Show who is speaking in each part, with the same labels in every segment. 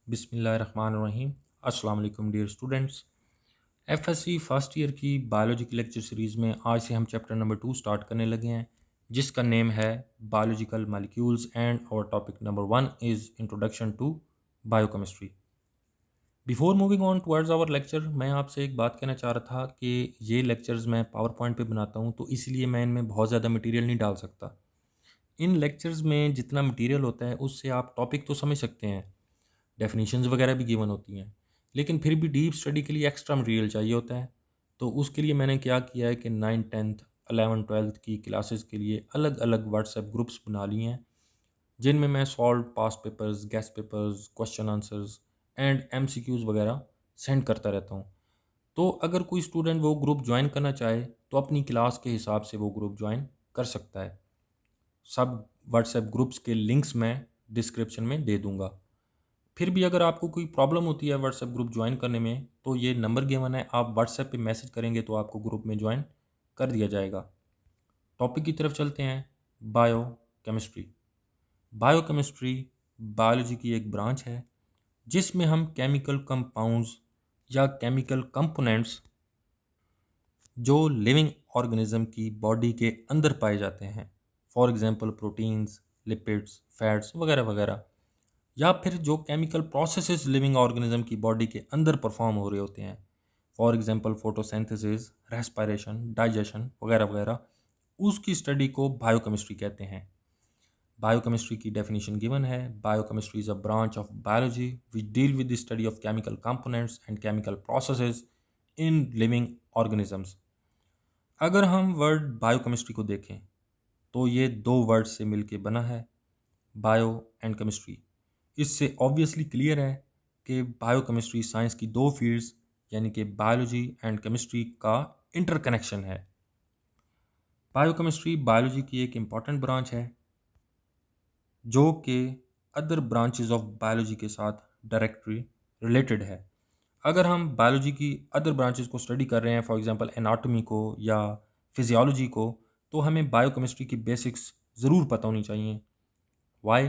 Speaker 1: बिस्मिल्लाहिर्रहमानिर्रहीम। अस्सलाम वालेकुम dear students. FSc first year की बायोलॉजी की लेक्चर सीरीज़ में आज से हम चैप्टर नंबर 2 स्टार्ट करने लगे हैं, जिसका नेम है biological molecules and our topic number 1 is introduction to biochemistry. Before moving on towards our lecture, मैं आपसे एक बात कहना चाह रहा था कि ये लेक्चर्स मैं पावर पॉइंट पे बनाता हूँ, तो इसलिए मैं इनमें बहुत ज़्यादा मटीरियल नहीं डाल सकता। इन लेक्चर्स में जितना मटीरियल होता है उससे आप टॉपिक तो समझ सकते हैं, डेफिनेशंस वगैरह भी गिवन होती हैं, लेकिन फिर भी डीप स्टडी के लिए एक्स्ट्रा मटेरियल चाहिए होता है। तो उसके लिए मैंने क्या किया है कि 9th 10th 11th 12th की क्लासेस के लिए अलग अलग व्हाट्सएप ग्रुप्स बना लिए हैं, जिनमें मैं solve past papers, guest papers, question answers and MCQs वगैरह सेंड करता रहता हूँ। तो अगर कोई स्टूडेंट वो ग्रुप ज्वाइन करना चाहे तो अपनी क्लास के हिसाब से वो ग्रुप ज्वाइन कर सकता है। सब व्हाट्सएप ग्रुप्स के लिंक्स मैं डिस्क्रिप्शन में दे दूँगा। फिर भी अगर आपको कोई प्रॉब्लम होती है व्हाट्सएप ग्रुप ज्वाइन करने में, तो ये नंबर गिवन है, आप व्हाट्सएप पे मैसेज करेंगे तो आपको ग्रुप में ज्वाइन कर दिया जाएगा। टॉपिक की तरफ चलते हैं। Bio chemistry. बायोकेमिस्ट्री बायोलॉजी की एक ब्रांच है जिसमें हम केमिकल कंपाउंड्स या केमिकल कंपोनेंट्स जो लिविंग ऑर्गेनिज्म की बॉडी के अंदर पाए जाते हैं, for example proteins, lipids, fats वगैरह वगैरह, या फिर जो केमिकल प्रोसेसेस लिविंग ऑर्गेनिज्म की बॉडी के अंदर परफॉर्म हो रहे होते हैं, for example photosynthesis, respiration, digestion वगैरह वगैरह, उसकी स्टडी को बायोकेमिस्ट्री कहते हैं। बायोकेमिस्ट्री की डेफिनेशन गिवन है। Biochemistry is a branch of biology which deal with the study of chemical components and chemical processes in living organisms. अगर हम वर्ड बायोकेमिस्ट्री को देखें तो ये दो वर्ड से मिलके बना है, बायो एंड केमिस्ट्री। इससे ऑब्वियसली क्लियर है कि बायोकेमिस्ट्री साइंस की दो फील्ड्स यानी कि बायोलॉजी एंड केमिस्ट्री का इंटरकनेक्शन है। बायोकेमिस्ट्री बायोलॉजी की एक इम्पॉर्टेंट ब्रांच है जो कि अदर ब्रांचेस ऑफ बायोलॉजी के साथ डायरेक्टली रिलेटेड है। अगर हम बायोलॉजी की अदर ब्रांचेस को स्टडी कर रहे हैं, फॉर एग्जांपल एनाटॉमी को या फिजियोलॉजी को, तो हमें बायोकेमिस्ट्री की बेसिक्स ज़रूर पता होनी चाहिए। वाई?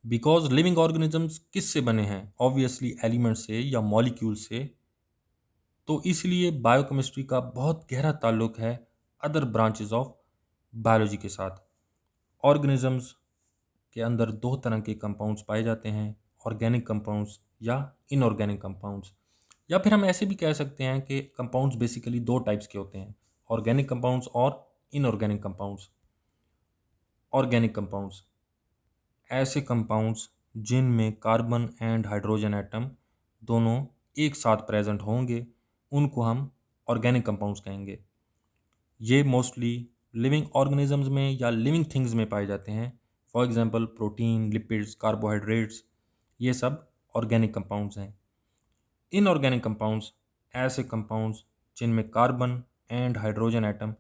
Speaker 1: बिकॉज लिविंग ऑर्गेनिजम्स किस से बने हैं? ऑब्वियसली एलिमेंट से या मॉलिक्यूल से। तो इसलिए बायोकेमिस्ट्री का बहुत गहरा ताल्लुक है अदर ब्रांचेस ऑफ बायोलॉजी के साथ। ऑर्गेनिजम्स के अंदर दो तरह के कंपाउंड्स पाए जाते हैं, ऑर्गेनिक कंपाउंड्स या इनऑर्गेनिक कंपाउंड्स। या फिर हम ऐसे भी कह सकते हैं कि कंपाउंड्स बेसिकली दो टाइप्स के होते हैं, ऑर्गेनिक कंपाउंड्स और इनऑर्गेनिक कंपाउंड्स। ऑर्गेनिक कंपाउंड्स ऐसे कंपाउंड्स जिनमें कार्बन एंड हाइड्रोजन एटम दोनों एक साथ प्रेजेंट होंगे, उनको हम ऑर्गेनिक कंपाउंड्स कहेंगे। ये मोस्टली लिविंग ऑर्गेनिजम्स में या लिविंग थिंग्स में पाए जाते हैं, for example protein, lipids, carbohydrates, ये सब ऑर्गेनिक कंपाउंड्स हैं। इनऑर्गेनिक कंपाउंड्स ऐसे कंपाउंड्स जिनमें कार्बन एंड हाइड्रोजन एटम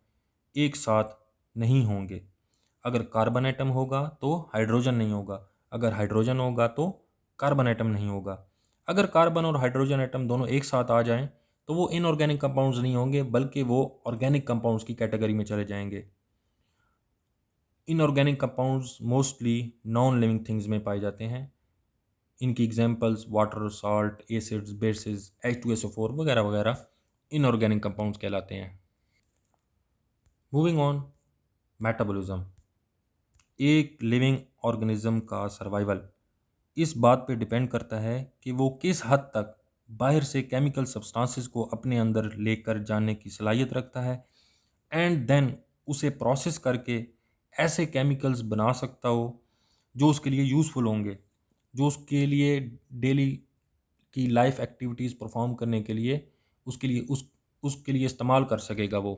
Speaker 1: एक साथ नहीं होंगे। अगर कार्बन एटम होगा तो हाइड्रोजन नहीं होगा, अगर हाइड्रोजन होगा तो कार्बन एटम नहीं होगा। अगर कार्बन और हाइड्रोजन एटम दोनों एक साथ आ जाएं तो वो इनऑर्गेनिक कंपाउंड्स नहीं होंगे, बल्कि वो ऑर्गेनिक कंपाउंड्स की कैटेगरी में चले जाएंगे। Inorganic compounds mostly non living things में पाए जाते हैं। इनकी examples water, salt, acids, basis, H2SO4 वगैरह वगैरह इनऑर्गेनिक कंपाउंड्स कहलाते हैं। Moving on, metabolism. एक लिविंग ऑर्गेनिज्म का सर्वाइवल इस बात पे डिपेंड करता है कि वो किस हद तक बाहर से केमिकल सब्सटेंसेस को अपने अंदर लेकर जाने की सलाहियत रखता है, एंड देन उसे प्रोसेस करके ऐसे केमिकल्स बना सकता हो जो उसके लिए यूज़फुल होंगे, जो उसके लिए डेली की लाइफ एक्टिविटीज़ परफॉर्म करने के लिए उसके लिए इस्तेमाल कर सकेगा वो।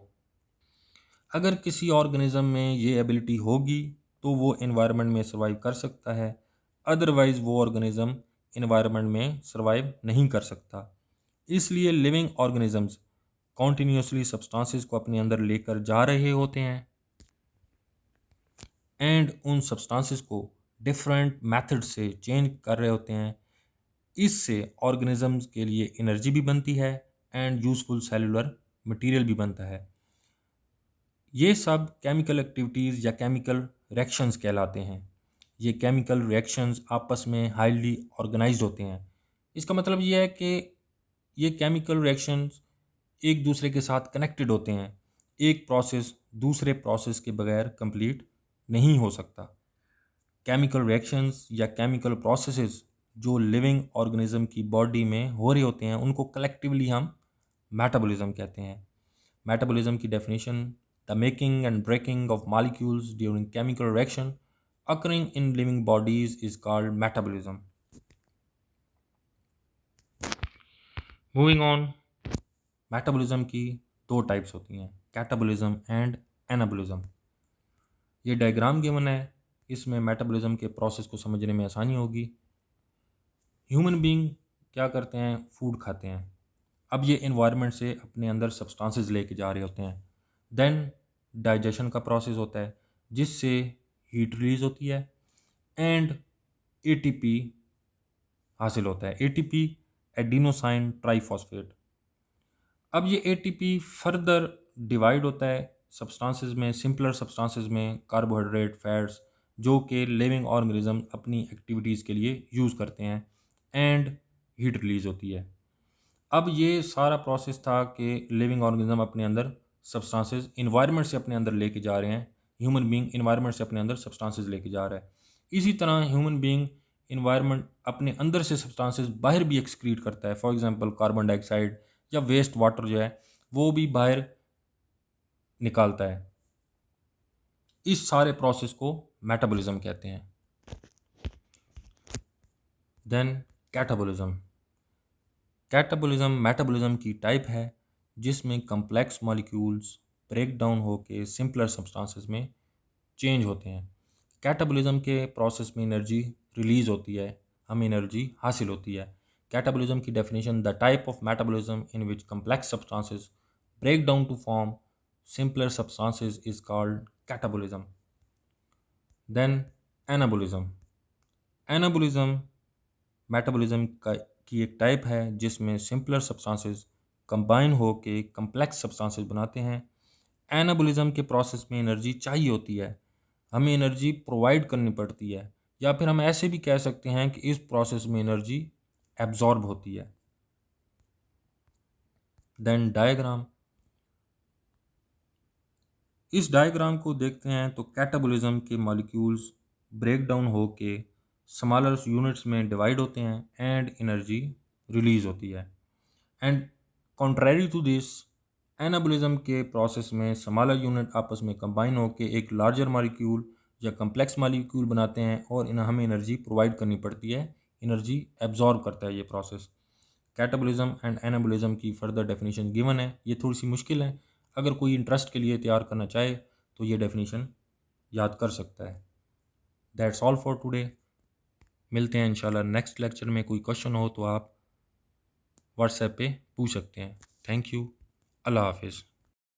Speaker 1: अगर किसी ऑर्गेनिज्म में ये एबिलिटी होगी तो वो एनवायरनमेंट में सर्वाइव कर सकता है, अदरवाइज वो ऑर्गेनिज्म एनवायरनमेंट में सर्वाइव नहीं कर सकता। इसलिए लिविंग ऑर्गेनिजम्स कॉन्टीन्यूसली सब्सटेंसेस को अपने अंदर लेकर जा रहे होते हैं एंड उन सब्सटेंसेस को डिफरेंट मेथड से चेंज कर रहे होते हैं। इससे ऑर्गेनिजम्स के लिए एनर्जी भी बनती है एंड यूजफुल सेलुलर मटेरियल भी बनता है। ये सब केमिकल एक्टिविटीज़ या केमिकल रिएक्शंस कहलाते हैं। ये केमिकल रिएक्शंस आपस में हाईली ऑर्गेनाइज्ड होते हैं। इसका मतलब ये है कि ये केमिकल रिएक्शंस एक दूसरे के साथ कनेक्टेड होते हैं। एक प्रोसेस दूसरे प्रोसेस के बगैर कंप्लीट नहीं हो सकता। केमिकल रिएक्शंस या केमिकल प्रोसेसेस जो लिविंग ऑर्गेनिज्म की बॉडी में हो रहे होते हैं उनको कलेक्टिवली हम मेटाबॉलिज्म कहते हैं। मेटाबॉलिज्म की definition: the making and breaking of molecules during chemical reaction occurring in living bodies is called metabolism. Moving on, metabolism की दो टाइप्स होती हैं, कैटाबॉलिज्म एंड एनाबॉलिज्म। ये डायग्राम गिवन है, इसमें मेटाबॉलिज्म के प्रोसेस को समझने में आसानी होगी। ह्यूमन बीइंग क्या करते हैं? फूड खाते हैं। अब ये इन्वायरमेंट से अपने अंदर सब्सटेंसेस लेके जा रहे होते हैं। देन डाइजेशन का प्रोसेस होता है जिससे हीट रिलीज होती है एंड एटीपी हासिल होता है। ATP adenosine triphosphate. अब ये एटीपी फर्दर डिवाइड होता है सब्सटेंसेस में, सिंपलर सब्सटेंसेस में, कार्बोहाइड्रेट, फैट्स, जो कि लिविंग ऑर्गेनिज्म अपनी एक्टिविटीज़ के लिए यूज़ करते हैं एंड हीट रिलीज होती है। अब ये सारा प्रोसेस था कि लिविंग ऑर्गेनिज्म अपने अंदर सब्सटेंसेस इन्वायरमेंट से अपने अंदर लेके जा रहे हैं। ह्यूमन बीइंग इन्वायरमेंट से अपने अंदर सब्सटेंसेस लेके जा रहा है। इसी तरह ह्यूमन बीइंग इन्वायरमेंट अपने अंदर से सब्सटेंसेस बाहर भी एक्सक्रीट करता है। फॉर एग्जांपल कार्बन डाइऑक्साइड या वेस्ट वाटर जो है वो भी बाहर निकालता है। इस सारे प्रोसेस को मेटाबॉलिज्म कहते हैं। Then catabolism. कैटाबॉलिज्म मेटाबॉलिज्म की टाइप है जिसमें कम्प्लेक्स मॉलिक्यूल्स ब्रेक डाउन होकर सिंपलर सब्सटेंसेस में चेंज होते हैं। कैटाबॉलिज्म के प्रोसेस में एनर्जी रिलीज होती है, हमें एनर्जी हासिल होती है। कैटाबॉलिज्म की definition: the type of metabolism in which complex substances break down to form simpler substances is called catabolism. Then anabolism. Anabolism metabolism की एक टाइप है जिसमें सिंपलर सब्सटेंसेस कंबाइन होके कम्प्लेक्स सब्सटेंसेस बनाते हैं। एनाबॉलिज्म के प्रोसेस में एनर्जी चाहिए होती है, हमें एनर्जी प्रोवाइड करनी पड़ती है, या फिर हम ऐसे भी कह सकते हैं कि इस प्रोसेस में एनर्जी एब्जॉर्ब होती है। Then diagram. इस डायग्राम को देखते हैं तो कैटाबॉलिज्म के मॉलिक्यूल्स ब्रेक डाउन होके स्मॉलर यूनिट्स में डिवाइड होते हैं एंड एनर्जी रिलीज होती है। And contrary to this, anabolism के प्रोसेस में स्मॉलर यूनिट आपस में कंबाइन होकर एक लार्जर मॉलिक्यूल या कम्प्लेक्स मॉलिक्यूल बनाते हैं और हमें एनर्जी प्रोवाइड करनी पड़ती है, एनर्जी एब्जॉर्ब करता है ये प्रोसेस। कैटाबॉलिज्म एंड एनाबॉलिज्म की फर्दर डेफिनेशन गिवन है, ये थोड़ी सी मुश्किल है, अगर कोई इंटरेस्ट के लिए तैयार करना चाहे तो ये डेफिनेशन याद कर सकता है। That's all for today. मिलते हैं इंशाल्लाह नेक्स्ट लेक्चर में। कोई क्वेश्चन हो तो आप व्हाट्सएप पे पूछ सकते हैं। Thank you. अल्लाह हाफिज़।